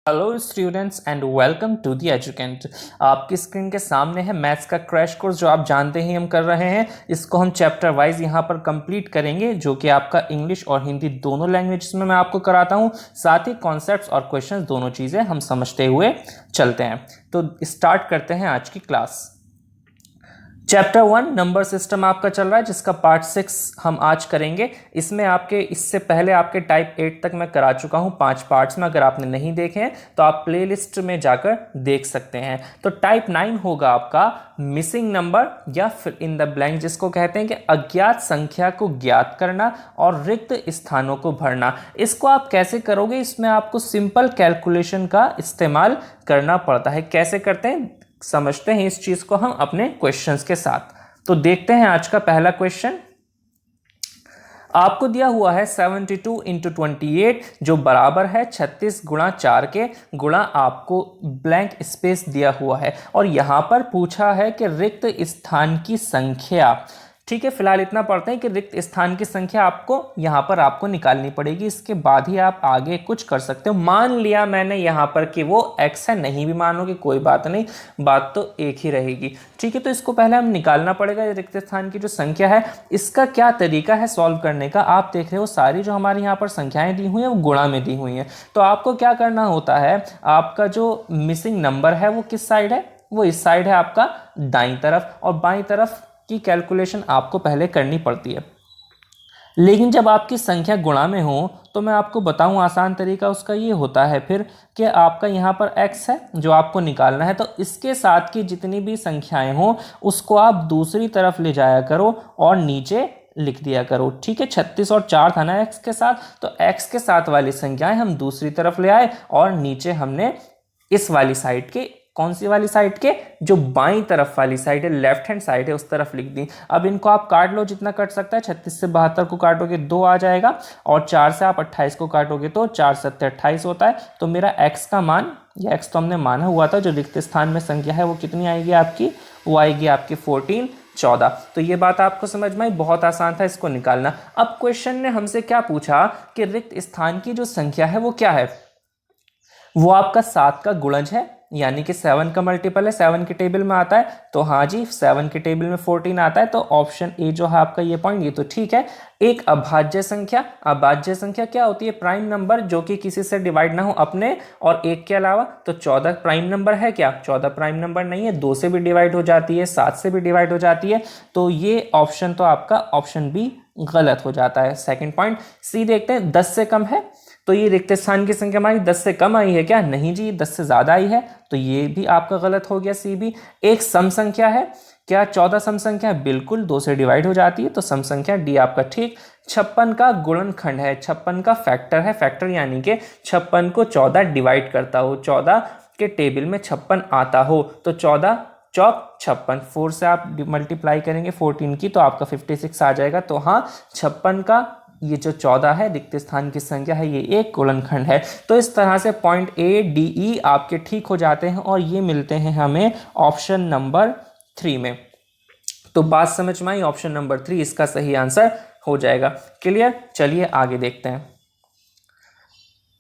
Hello students and welcome to the Educant. आपकी screen के सामने है मैथ्स का क्रैश कोर्स जो आप जानते ही हम कर रहे हैं। इसको हम चैप्टर वाइज यहाँ पर कंप्लीट करेंगे, जो कि आपका इंग्लिश और हिंदी दोनों लैंग्वेज में मैं आपको कराता हूँ। साथ ही कॉन्सेप्ट्स और क्वेश्चंस दोनों चीज़ें हम समझते हुए चलते हैं। तो स्टार्ट करते हैं आज की क्लास। चैप्टर 1 नंबर सिस्टम आपका चल रहा है, जिसका पार्ट 6 हम आज करेंगे। इसमें आपके इससे पहले आपके टाइप 8 तक मैं करा चुका हूं 5 पार्ट्स में। अगर आपने नहीं देखे हैं तो आप प्लेलिस्ट में जाकर देख सकते हैं। तो टाइप 9 होगा आपका मिसिंग नंबर या फिर इन द ब्लैंक, जिसको कहते हैं कि अज्ञात संख्या को ज्ञात करना और रिक्त स्थानों को भरना। इसको आप कैसे करोगे? इसमें आपको सिंपल कैलकुलेशन का इस्तेमाल करना पड़ता है। कैसे करते हैं समझते हैं इस चीज को हम अपने क्वेश्चंस के साथ। तो देखते हैं आज का पहला क्वेश्चन। आपको दिया हुआ है 72 इंटू 28 जो बराबर है 36 गुणा 4 के, गुणा आपको ब्लैंक स्पेस दिया हुआ है और यहां पर पूछा है कि रिक्त स्थान की संख्या। ठीक है, फिलहाल इतना पढ़ते हैं कि रिक्त स्थान की संख्या आपको यहां पर आपको निकालनी पड़ेगी। इसके बाद ही आप आगे कुछ कर सकते हो। मान लिया मैंने यहां पर कि वो x है, नहीं भी मानोगे कोई बात नहीं, बात तो एक ही रहेगी। ठीक है, तो इसको पहले हम निकालना पड़ेगा रिक्त स्थान की जो संख्या है। इसका क्या तरीका है सॉल्व करने का? आप देख रहे हो सारी जो हमारे यहाँ पर संख्याएं दी हुई हैं वो गुणा में दी हुई हैं। तो आपको क्या करना होता है, आपका जो मिसिंग नंबर है वो किस साइड है? वो इस साइड है आपका दाईं तरफ, और बाईं तरफ की कैलकुलेशन आपको पहले करनी पड़ती है। लेकिन जब आपकी संख्या गुणा में हो तो मैं आपको बताऊं आसान तरीका उसका ये होता है फिर कि आपका यहाँ पर x है जो आपको निकालना है, तो इसके साथ की जितनी भी संख्याएं हो उसको आप दूसरी तरफ ले जाया करो और नीचे लिख दिया करो। ठीक है, 36 और 4 था ना x के साथ, तो x के साथ वाली संख्याएं हम दूसरी तरफ ले आए और नीचे हमने इस वाली साइड के, कौन सी वाली साइड के, जो बाईं तरफ वाली साइड है, लेफ्ट हैंड साइड है, उस तरफ लिख दी। अब इनको आप काट लो जितना कट सकता है। 36 से 72 को काटोगे 2 आ जाएगा, और 4 से आप 28 को काटोगे तो 4 7 28 होता है। तो मेरा x का मान, या x तो हमने माना हुआ था, जो रिक्त स्थान में संख्या है वो कितनी आएगी आपकी? वो आएगी आपकी 14। तो ये बात आपको समझ में आई, बहुत आसान था इसको निकालना। अब क्वेश्चन ने हमसे क्या पूछा कि रिक्त स्थान की जो संख्या है वो क्या है? वो आपका 7 का गुणज है, यानी कि 7 का मल्टीपल है। 7 के टेबल में आता है, तो हाँ जी 7 के टेबल में 14 आता है, तो ऑप्शन ए जो है आपका ये पॉइंट, ये तो ठीक है। एक अभाज्य संख्या, अभाज्य संख्या क्या होती है? प्राइम नंबर जो कि किसी से डिवाइड ना हो अपने और एक के अलावा। तो 14 प्राइम नंबर है क्या? 14 प्राइम नंबर नहीं है, 2 से भी डिवाइड हो जाती है, 7 से भी डिवाइड हो जाती है। तो ये ऑप्शन तो आपका ऑप्शन बी गलत हो जाता है। सेकेंड पॉइंट सी देखते हैं, 10 से कम है, तो ये रिक्त स्थान की संख्या हमारी 10 से कम आई है क्या? नहीं जी, 10 से ज्यादा आई है, तो ये भी आपका गलत हो गया सी भी। एक सम संख्या है क्या? 14 सम संख्या बिल्कुल 2 से डिवाइड हो जाती है, तो सम संख्या डी आपका ठीक। 56 का गुणनखंड है, 56 का फैक्टर है, फैक्टर यानी कि 56 को 14 डिवाइड करता हो, 14 के टेबल में 56 आता हो, तो 14 चौक 56, 4 से आप मल्टीप्लाई करेंगे 14 की तो आपका 56 आ जाएगा। तो हाँ, 56 का ये जो 14 है रिक्त स्थान की संख्या है, ये एक गुणनखंड है। तो इस तरह से पॉइंट ए डी ई आपके ठीक हो जाते हैं और ये मिलते हैं हमें ऑप्शन नंबर 3 में। तो बात समझ में आई, ऑप्शन नंबर 3 इसका सही आंसर हो जाएगा। क्लियर? चलिए आगे देखते हैं।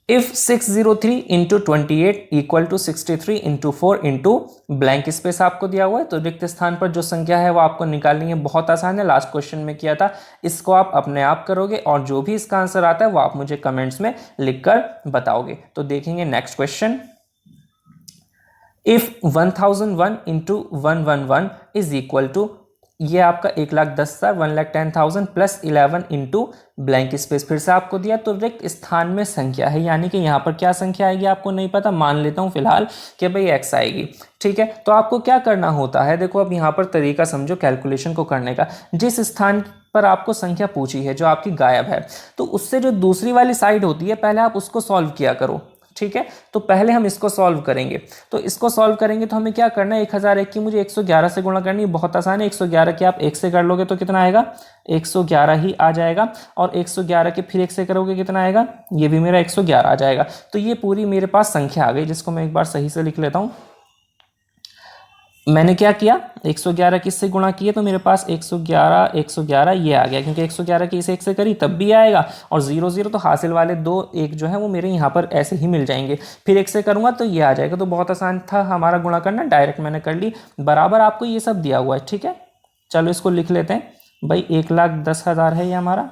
If 603 into 28 equal to 63 into 4 into blank space आपको दिया हुआ है, तो रिक्त स्थान पर जो संख्या है वो आपको निकालनी है। बहुत आसान है, लास्ट क्वेश्चन में किया था। इसको आप अपने आप करोगे और जो भी इसका आंसर आता है वो आप मुझे कमेंट्स में लिखकर बताओगे। तो देखेंगे next question. If 1001 into 111 is equal to, ये आपका 1,10,000 1,10,000 प्लस 11 इंटू ब्लैंक स्पेस फिर से आपको दिया, तो रिक्त स्थान में संख्या है, यानी कि यहाँ पर क्या संख्या आएगी आपको नहीं पता, मान लेता हूँ फिलहाल कि भाई x आएगी। ठीक है, तो आपको क्या करना होता है, देखो अब यहाँ पर तरीका समझो कैलकुलेशन को करने का। जिस स्थान पर आपको संख्या पूछी है जो आपकी गायब है, तो उससे जो दूसरी वाली साइड होती है पहले आप उसको सॉल्व किया करो। ठीक है, तो पहले हम इसको सॉल्व करेंगे। तो इसको सॉल्व करेंगे तो हमें क्या करना है, 1001 की मुझे 111 से गुणा करनी है। बहुत आसान है, 111 की आप 1 से कर लोगे तो कितना आएगा? 111 ही आ जाएगा। और 111 के फिर 1 से करोगे कितना आएगा? ये भी मेरा 111 आ जाएगा। तो ये पूरी मेरे पास संख्या आ गई, जिसको मैं एक बार सही से लिख लेता हूँ। मैंने क्या किया, 111 किससे गुणा किए तो मेरे पास 111 111 ये आ गया, क्योंकि 111 की इसे 1 से करी तब भी आएगा, और 0 0 तो हासिल वाले दो एक जो है वो मेरे यहाँ पर ऐसे ही मिल जाएंगे। फिर 1 से करूँगा तो ये आ जाएगा। तो बहुत आसान था हमारा गुणा करना, डायरेक्ट मैंने कर ली। बराबर आपको ये सब दिया हुआ है, ठीक है। चलो इसको लिख लेते हैं भाई, 1,10,000 है ये हमारा,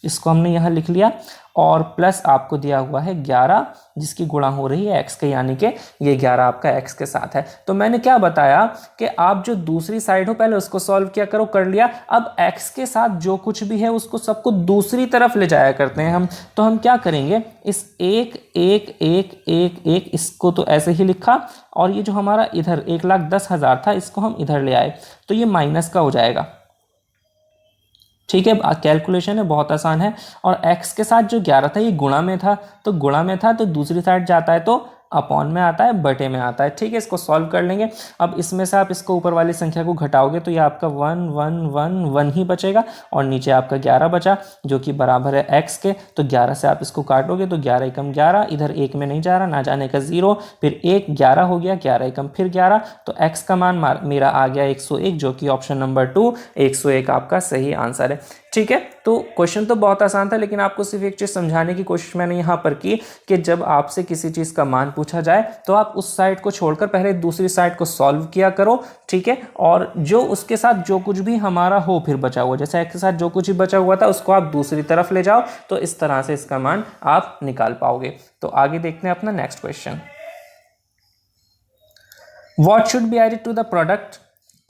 इसको हमने यहाँ लिख लिया। और प्लस आपको दिया हुआ है 11 जिसकी गुणा हो रही है x के, यानी कि ये 11 आपका x के साथ है। तो मैंने क्या बताया कि आप जो दूसरी साइड हो पहले उसको सॉल्व किया करो, कर लिया। अब x के साथ जो कुछ भी है उसको सबको दूसरी तरफ ले जाया करते हैं हम। तो हम क्या करेंगे, इस 1 1 1 1 1 इसको तो ऐसे ही लिखा, और ये जो हमारा इधर 1,10,000 था इसको हम इधर ले आए, तो ये माइनस का हो जाएगा, ठीक है। कैलकुलेशन है बहुत आसान है। और x के साथ जो 11 था ये गुणा में था, तो गुणा में था तो दूसरी साइड जाता है तो अपॉन में आता है, बटे में आता है, ठीक है। इसको सॉल्व कर लेंगे। अब इसमें से आप इसको ऊपर वाली संख्या को घटाओगे तो ये आपका 1 1 1 1 ही बचेगा, और नीचे आपका 11 बचा जो कि बराबर है x के। तो 11 से आप इसको काटोगे तो 11 एकम 11, इधर एक में नहीं जा रहा, ना जाने का 0, फिर 1 11 हो गया, 11 एकम फिर 11, तो x का मान मेरा आ गया 101, जो कि ऑप्शन नंबर 2 101 आपका सही आंसर है, ठीक है। तो क्वेश्चन तो बहुत आसान था, लेकिन आपको सिर्फ एक चीज़ समझाने की कोशिश मैंने यहाँ पर की कि जब आपसे किसी चीज़ का मान पूछा जाए तो आप उस साइड को छोड़कर पहले दूसरी साइड को सॉल्व किया करो, ठीक है। और जो उसके साथ जो कुछ भी हमारा हो फिर बचा हुआ, जैसे x के साथ जो कुछ भी बचा हुआ था उसको आप दूसरी तरफ ले जाओ, तो इस तरह से इसका मान आप निकाल पाओगे। तो आगे देखते हैं अपना next question. What should be added to the product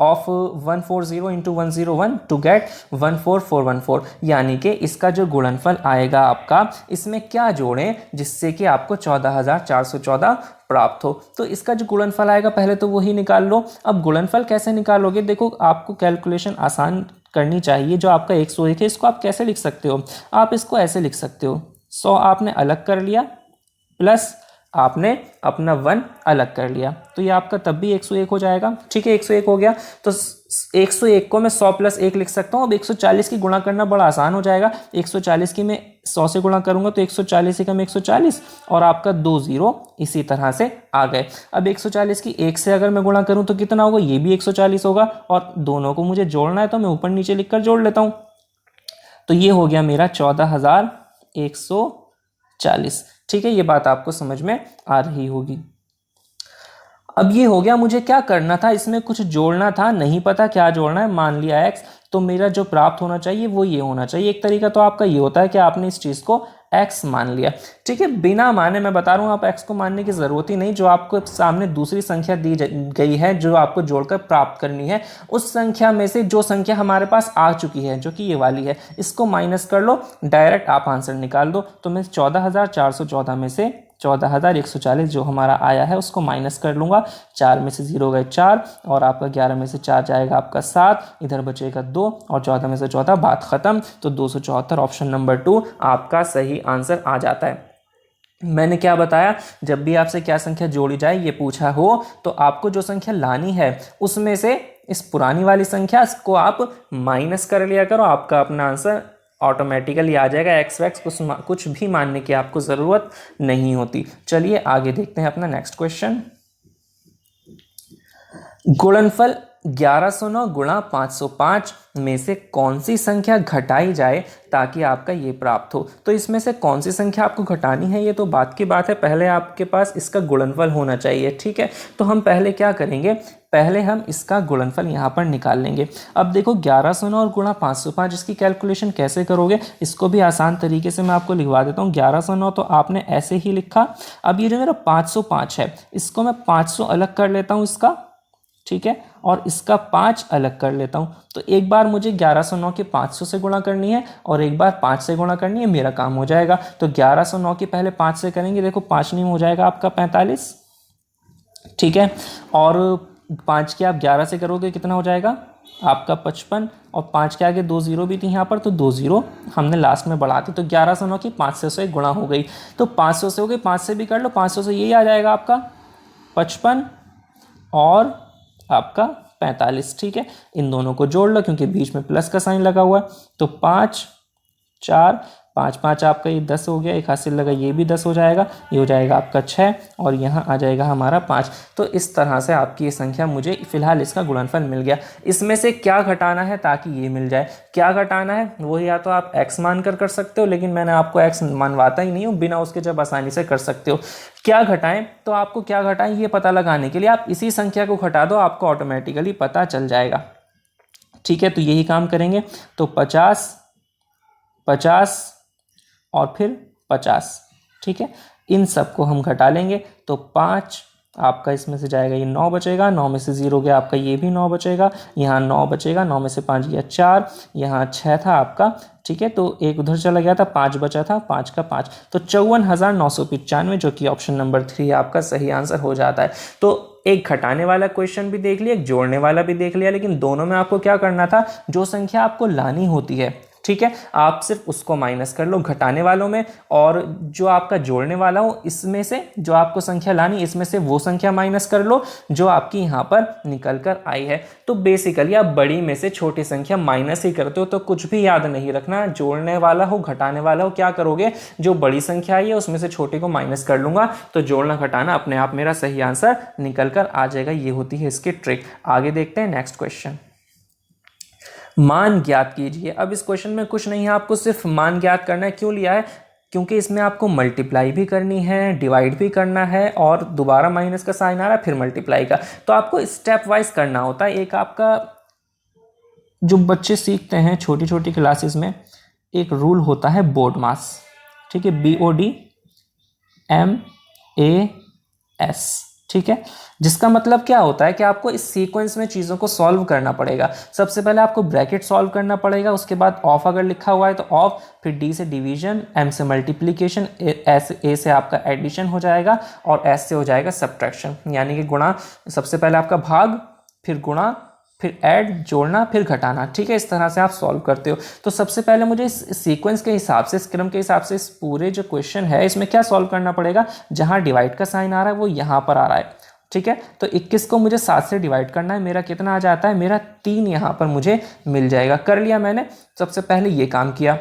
of 140 into 101 to get 14414? यानी कि इसका जो गुणनफल आएगा आपका, इसमें क्या जोड़ें जिससे कि आपको 14,414 प्राप्त हो। तो इसका जो गुणनफल आएगा पहले तो वही निकाल लो। अब गुणनफल कैसे निकालोगे, देखो आपको कैलकुलेशन आसान करनी चाहिए। जो आपका 101 है इसको आप कैसे लिख सकते हो, आप इसको ऐसे लिख सकते हो, 100 आपने अलग कर लिया प्लस आपने अपना 1 अलग कर लिया, तो ये आपका तब भी 101 हो जाएगा, ठीक है। 101 हो गया तो 101 को मैं 100 प्लस 1 लिख सकता हूँ। अब 140 की गुणा करना बड़ा आसान हो जाएगा। 140 की मैं 100 से गुणा करूंगा तो 140 ही कम 140, और आपका 2 0 इसी तरह से आ गए। अब 140 की 1 से अगर मैं गुणा करूं तो कितना होगा, ये भी 140 होगा, और दोनों को मुझे जोड़ना है तो मैं ऊपर नीचे लिखकर जोड़ लेता हूँ। तो ये हो गया मेरा 14,140, ठीक है। ये बात आपको समझ में आ रही होगी। अब ये हो गया, मुझे क्या करना था, इसमें कुछ जोड़ना था, नहीं पता क्या जोड़ना है। मान लिया x, तो मेरा जो प्राप्त होना चाहिए वो ये होना चाहिए। एक तरीका तो आपका ये होता है कि आपने इस चीज़ को x मान लिया, ठीक है। बिना माने मैं बता रहा हूँ, आप x को मानने की ज़रूरत ही नहीं। जो आपको सामने दूसरी संख्या दी गई है जो आपको जोड़कर प्राप्त करनी है, उस संख्या में से जो संख्या हमारे पास आ चुकी है जो कि ये वाली है, इसको माइनस कर लो, डायरेक्ट आप आंसर निकाल दो। तो मैं 14,414 में से 14,140 जो हमारा आया है उसको माइनस कर लूँगा। 4 में से 0 गए 4, और आपका 11 में से 4 जाएगा आपका 7, इधर बचेगा 2, और 14 में से 14, बात ख़त्म। तो 274 ऑप्शन नंबर 2 आपका सही आंसर आ जाता है। मैंने क्या बताया, जब भी आपसे क्या संख्या जोड़ी जाए ये पूछा हो तो आपको जो संख्या लानी है उसमें से इस पुरानी वाली संख्या को आप माइनस कर लिया करो, आपका अपना आंसर ऑटोमेटिकली आ जाएगा। एक्स वैक्स कुछ भी मानने की आपको ज़रूरत नहीं होती। चलिए आगे देखते हैं अपना नेक्स्ट क्वेश्चन। गुणनफल 1109 गुणा 505 में से कौन सी संख्या घटाई जाए ताकि आपका ये प्राप्त हो। तो इसमें से कौन सी संख्या आपको घटानी है ये तो बात की बात है, पहले आपके पास इसका गुणनफल होना चाहिए, ठीक है। तो हम पहले क्या करेंगे, पहले हम इसका गुणनफल यहाँ पर निकाल लेंगे। अब देखो 1109 और गुणा 505 इसकी कैलकुलेशन कैसे करोगे, इसको भी आसान तरीके से मैं आपको लिखवा देता हूँ। 1109 तो आपने ऐसे ही लिखा। अब ये जो मेरा 505 है इसको मैं 500 अलग कर लेता हूँ इसका, ठीक है, और इसका 5 अलग कर लेता हूँ। तो एक बार मुझे 1109 के 500 से गुणा करनी है और एक बार 5 से गुणा करनी है, मेरा काम हो जाएगा। तो 1109 के पहले 5 से करेंगे, देखो 5 नहीं हो जाएगा आपका 45, ठीक है। और 5 के आप 11 से करोगे कितना हो जाएगा आपका 55, और 5 के आगे 2 0 भी थी यहाँ पर, तो 2 0 हमने लास्ट में बढ़ा दी। तो 1109 की 500 से गुणा हो गई, तो 500 से हो गई, 5 से भी कर लो, 500 से यही आ जाएगा आपका 55 और आपका 45, ठीक है। इन दोनों को जोड़ लो क्योंकि बीच में प्लस का साइन लगा हुआ है। तो 5 4 5 5 आपका ये 10 हो गया, एक हाथ से लगा ये भी 10 हो जाएगा, ये हो जाएगा आपका 6 और यहाँ आ जाएगा हमारा 5। तो इस तरह से आपकी ये संख्या मुझे फिलहाल इसका गुणनफल मिल गया। इसमें से क्या घटाना है ताकि ये मिल जाए, क्या घटाना है वही या तो आप x मानकर कर सकते हो, लेकिन मैंने आपको x मानवाता ही नहीं हूँ, बिना उसके जब आसानी से कर सकते हो। क्या घटाएं, तो आपको क्या घटाएं ये पता लगाने के लिए आप इसी संख्या को घटा दो, आपको ऑटोमेटिकली पता चल जाएगा। ठीक है, तो यही काम करेंगे। तो 50 50 और फिर 50, ठीक है, इन सबको हम घटा लेंगे। तो 5 आपका इसमें से जाएगा, ये 9 बचेगा, 9 में से 0 गया आपका, ये भी 9 बचेगा, यहाँ 9 बचेगा, 9 में से 5 गया 4, यहाँ 6 था आपका, ठीक है, तो एक उधर चला गया था, 5 बचा था, 5 का 5, तो 54,995, जो कि ऑप्शन नंबर 3 आपका सही आंसर हो जाता है। तो एक घटाने वाला क्वेश्चन भी देख लिया, एक जोड़ने वाला भी देख लिया, लेकिन दोनों में आपको क्या करना था, जो संख्या आपको लानी होती है, ठीक है, आप सिर्फ उसको माइनस कर लो घटाने वालों में, और जो आपका जोड़ने वाला हो इसमें से जो आपको संख्या लानी इसमें से वो संख्या माइनस कर लो जो आपकी यहाँ पर निकल कर आई है। तो बेसिकली आप बड़ी में से छोटी संख्या माइनस ही करते हो, तो कुछ भी याद नहीं रखना, जोड़ने वाला हो घटाने वाला हो, क्या करोगे, जो बड़ी संख्या आई है उसमें से छोटी को माइनस कर लूंगा, तो जोड़ना घटाना अपने आप मेरा सही आंसर निकल कर आ जाएगा। ये होती है इसकी ट्रिक। आगे देखते हैं नेक्स्ट क्वेश्चन। मान ज्ञात कीजिए। अब इस क्वेश्चन में कुछ नहीं है, आपको सिर्फ मान ज्ञात करना है। क्यों लिया है, क्योंकि इसमें आपको मल्टीप्लाई भी करनी है, डिवाइड भी करना है, और दोबारा माइनस का साइन आ रहा है, फिर मल्टीप्लाई का, तो आपको स्टेप वाइज करना होता है। एक आपका जो बच्चे सीखते हैं छोटी छोटी क्लासेस में, एक रूल होता है बोर्ड मास, ठीक है, BODMAS, ठीक है, जिसका मतलब क्या होता है कि आपको इस सीक्वेंस में चीज़ों को सॉल्व करना पड़ेगा। सबसे पहले आपको ब्रैकेट सॉल्व करना पड़ेगा, उसके बाद ऑफ अगर लिखा हुआ है तो ऑफ, फिर D से डिवीजन, M से मल्टीप्लिकेशन, A से आपका एडिशन हो जाएगा, और S से हो जाएगा सब्ट्रैक्शन, यानी कि गुणा। सबसे पहले आपका भाग, फिर गुणा, फिर ऐड, जोड़ना, फिर घटाना, ठीक है, इस तरह से आप सॉल्व करते हो। तो सबसे पहले मुझे इस सीक्वेंस के हिसाब से, इस क्रम के हिसाब से, इस पूरे जो क्वेश्चन है इसमें क्या सॉल्व करना पड़ेगा, जहां डिवाइड का साइन आ रहा है वो यहां पर आ रहा है, ठीक है। तो 21 को मुझे 7 से डिवाइड करना है, मेरा कितना आ जाता है, मेरा 3 यहाँ पर मुझे मिल जाएगा। कर लिया मैंने, सबसे पहले ये काम किया।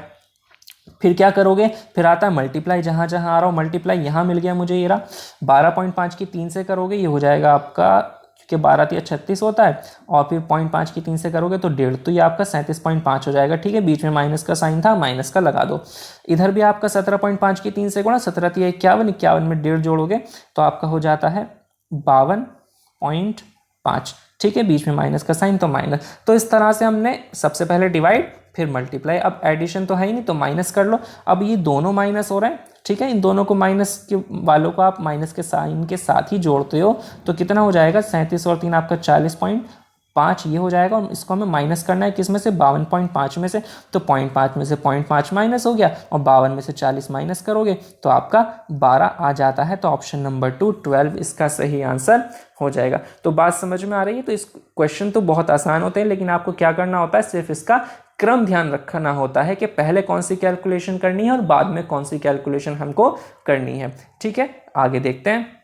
फिर क्या करोगे, फिर आता है मल्टीप्लाई, जहां जहां आ रहा हो मल्टीप्लाई, यहाँ मिल गया मुझे, ये रहा 12.5 की 3 से करोगे, ये हो जाएगा आपका, क्योंकि 12 या 36 होता है, और फिर 0.5 की 3 से करोगे तो 1.5, तो ये आपका 37.5 हो जाएगा, ठीक है। बीच में माइनस का साइन था, माइनस का लगा दो। इधर भी आपका 17.5 की 3 से गुणा, 17 51, 51 में 1.5 जोड़ोगे तो आपका हो जाता है 52.5, ठीक है, बीच में माइनस का साइन तो माइनस। तो इस तरह से हमने सबसे पहले डिवाइड, फिर मल्टीप्लाई, अब एडिशन तो है ही नहीं तो माइनस कर लो। अब ये दोनों माइनस हो रहे हैं, ठीक है, इन दोनों को माइनस के वालों को आप माइनस के साइन के साथ ही जोड़ते हो, तो कितना हो जाएगा, 37 और 3 आपका 40.5 ये हो जाएगा, और इसको हमें माइनस करना है, किस में से, 52.5 में से, तो 0.5 में से 0.5 माइनस हो गया, और 52 में से 40 माइनस करोगे तो आपका 12 आ जाता है। तो ऑप्शन नंबर 2 12 इसका सही आंसर हो जाएगा। तो बात समझ में आ रही है। तो इस क्वेश्चन तो बहुत आसान होते हैं, लेकिन आपको क्या करना होता है, सिर्फ इसका क्रम ध्यान रखना होता है कि पहले कौन सी कैलकुलेशन करनी है और बाद में कौन सी कैलकुलेशन हमको करनी है, ठीक है। आगे देखते हैं।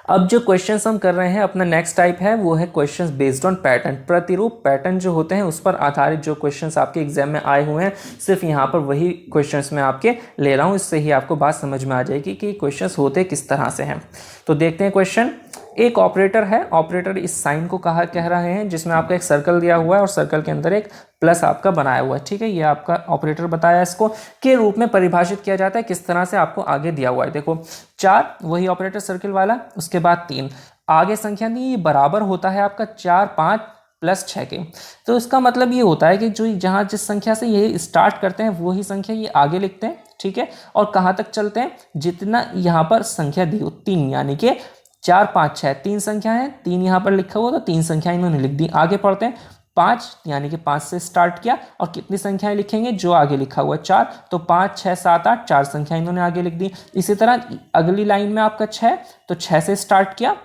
अब जो क्वेश्चंस हम कर रहे हैं, अपना नेक्स्ट टाइप है वो है क्वेश्चंस बेस्ड ऑन पैटर्न। प्रतिरूप पैटर्न जो होते हैं उस पर आधारित जो क्वेश्चंस आपके एग्जाम में आए हुए हैं, सिर्फ यहाँ पर वही क्वेश्चंस मैं आपके ले रहा हूँ, इससे ही आपको बात समझ में आ जाएगी कि क्वेश्चंस होते किस तरह से हैं। तो देखते हैं क्वेश्चन। एक ऑपरेटर है, ऑपरेटर इस साइन को कह रहे हैं जिसमें आपका एक सर्कल दिया हुआ है और सर्कल के अंदर एक प्लस आपका बनाया हुआ है, ठीक है, ये आपका ऑपरेटर बताया, इसको के रूप में परिभाषित किया जाता है। किस तरह से आपको आगे दिया हुआ है, देखो 4 वही ऑपरेटर सर्कल वाला, उसके बाद 3 आगे संख्या दी, ये बराबर होता है आपका 4 5 प्लस 6 के। तो इसका मतलब ये होता है कि जो जहाँ जिस संख्या से ये स्टार्ट करते हैं वही संख्या ये आगे लिखते हैं, ठीक है, और कहाँ तक चलते हैं, जितना यहाँ पर संख्या दी हो 3, यानी कि 4 5 6 3 संख्या है, 3 यहाँ पर लिखा हुआ तो 3 संख्या इन्होंने लिख दी। आगे पढ़ते हैं 5, यानी कि 5 से स्टार्ट किया, और कितनी संख्याएं लिखेंगे, जो आगे लिखा हुआ है 4, तो 5 6 7 8 4 संख्या इन्होंने आगे लिख दी। इसी तरह अगली लाइन में आपका 6, तो 6 से स्टार्ट किया,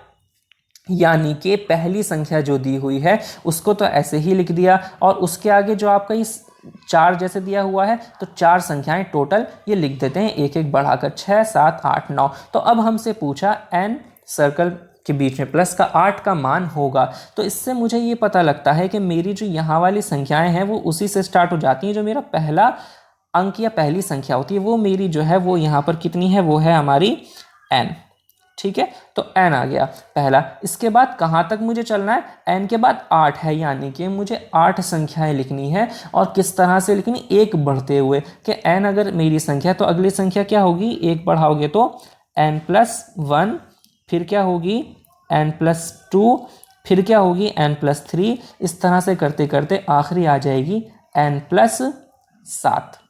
यानी कि पहली संख्या जो दी हुई है उसको तो ऐसे ही लिख दिया, और उसके आगे जो आपका इस 4 जैसे दिया हुआ है तो 4 संख्याएं टोटल ये लिख देते हैं, एक एक बढ़ाकर 6 7 8 9। तो अब हमसे पूछा n सर्कल के बीच में प्लस का 8 का मान होगा, तो इससे मुझे ये पता लगता है कि मेरी जो यहाँ वाली संख्याएं हैं वो उसी से स्टार्ट हो जाती हैं जो मेरा पहला अंक या पहली संख्या होती है वो मेरी जो है वो यहाँ पर कितनी है, वो है हमारी n। ठीक है, तो n आ गया पहला। इसके बाद कहाँ तक मुझे चलना है, n के बाद 8 है, यानी कि मुझे 8 संख्याएं लिखनी है। और किस तरह से लिखनी, एक बढ़ते हुए कि n अगर मेरी संख्या है तो अगली संख्या क्या होगी, एक बढ़ाओगे तो n+1, फिर क्या होगी n+2, फिर क्या होगी n+3, इस तरह से करते करते आखिरी आ जाएगी n+7।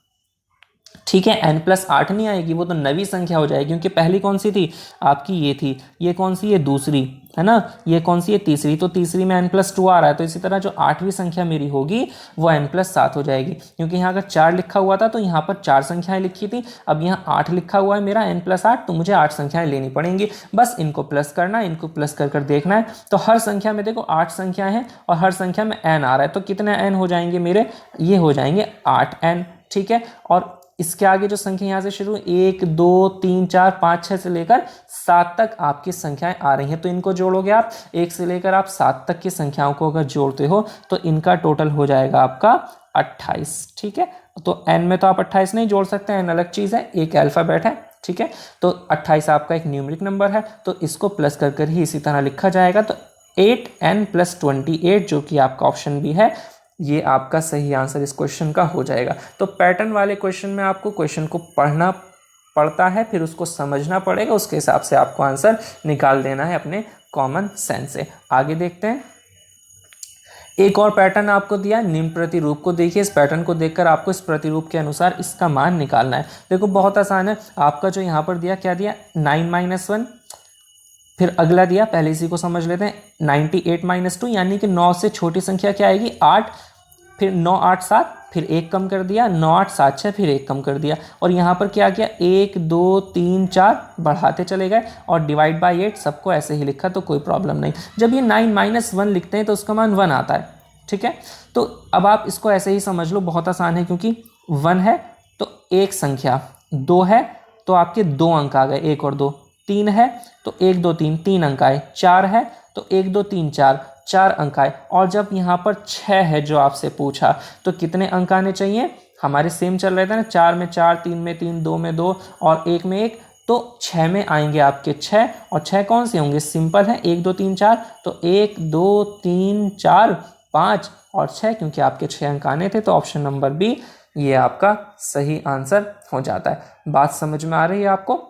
ठीक है, n+8 नहीं आएगी, वो तो नवी संख्या हो जाएगी, क्योंकि पहली कौन सी थी आपकी, ये थी। ये कौन सी, ये दूसरी है ना, ये कौन सी है, तीसरी। तो तीसरी में n+2 आ रहा है, तो इसी तरह जो 8वीं संख्या मेरी होगी वो n+7 हो जाएगी, क्योंकि यहाँ अगर 4 लिखा हुआ था तो यहाँ पर 4 संख्याएं लिखी थी। अब यहाँ 8 लिखा हुआ है मेरा n+8, तो मुझे 8 संख्याएं लेनी पड़ेंगी। बस इनको प्लस करना है, इनको प्लस कर देखना है। तो हर संख्या में देखो 8 संख्या है और हर संख्या में n आ रहा है, तो कितने n हो जाएंगे मेरे, ये हो जाएंगे 8n। ठीक है, और इसके आगे जो संख्या यहाँ से शुरू 1 2 3 4 5 6 से लेकर 7 तक आपकी संख्याएं आ रही हैं, तो इनको जोड़ोगे आप, 1 से लेकर आप 7 तक की संख्याओं को अगर जोड़ते हो तो इनका टोटल हो जाएगा आपका 28। ठीक है, तो n में तो आप 28 नहीं जोड़ सकते, n अलग चीज़ है, एक अल्फ़ाबेट है। ठीक है, तो 28 आपका एक न्यूमेरिक नंबर है, तो इसको प्लस कर कर ही इसी तरह लिखा जाएगा। तो 8n+28 जो कि आपका ऑप्शन भी है, ये आपका सही आंसर इस क्वेश्चन का हो जाएगा। तो पैटर्न वाले क्वेश्चन में आपको क्वेश्चन को पढ़ना पड़ता है, फिर उसको समझना पड़ेगा, उसके हिसाब से आपको आंसर निकाल देना है अपने कॉमन सेंस से। आगे देखते हैं, एक और पैटर्न आपको दिया, निम्न प्रतिरूप को देखिए। इस पैटर्न को देखकर आपको इस प्रतिरूप के अनुसार इसका मान निकालना है। देखो बहुत आसान है, आपका जो यहाँ पर दिया, क्या दिया 9 - 1, फिर अगला दिया, पहले इसी को समझ लेते हैं, 98 - 2, यानी कि 9 से छोटी संख्या क्या आएगी 8, फिर 9 8 7, फिर 1 कम कर दिया, 9 8 7 6, फिर 1 कम कर दिया। और यहाँ पर क्या किया 1 2 3 4 बढ़ाते चले गए और डिवाइड बाय 8 सबको ऐसे ही लिखा, तो कोई प्रॉब्लम नहीं। जब ये 9 - 1 लिखते हैं तो उसका मान 1 आता है। ठीक है, तो अब आप इसको ऐसे ही समझ लो, बहुत आसान है, क्योंकि 1 है तो एक संख्या, 2 है तो आपके 2 अंक आ गए, 1 और 2, 3 है तो 1 2 3 3 अंक आए, 4 है तो 1 2 3 4 4 अंक आए। और जब यहाँ पर 6 है जो आपसे पूछा, तो कितने अंक आने चाहिए, हमारे सेम चल रहे थे ना, 4 में 4, 3 में 3, 2 में 2 और 1 में 1, तो 6 में आएंगे आपके 6। और 6 कौन से होंगे, सिंपल है, 1 2 3 4, तो 1 2 3 4 5 और 6, क्योंकि आपके 6 अंक आने थे, तो ऑप्शन नंबर बी ये आपका सही आंसर हो जाता है। बात समझ में आ रही है आपको?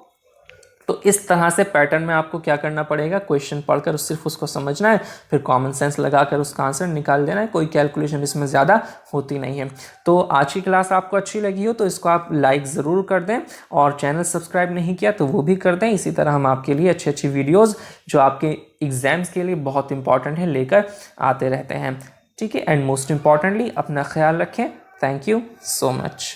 तो इस तरह से पैटर्न में आपको क्या करना पड़ेगा, क्वेश्चन पढ़कर सिर्फ उसको समझना है, फिर कॉमन सेंस लगाकर उसका आंसर निकाल देना है, कोई कैलकुलेशन इसमें ज़्यादा होती नहीं है। तो आज की क्लास आपको अच्छी लगी हो तो इसको आप लाइक ज़रूर कर दें, और चैनल सब्सक्राइब नहीं किया तो वो भी कर दें। इसी तरह हम आपके लिए अच्छी अच्छी वीडियोज़ जो आपके एग्ज़ाम्स के लिए बहुत इंपॉर्टेंट है लेकर आते रहते हैं। ठीक है, एंड मोस्ट इम्पॉर्टेंटली अपना ख्याल रखें। Thank you so much.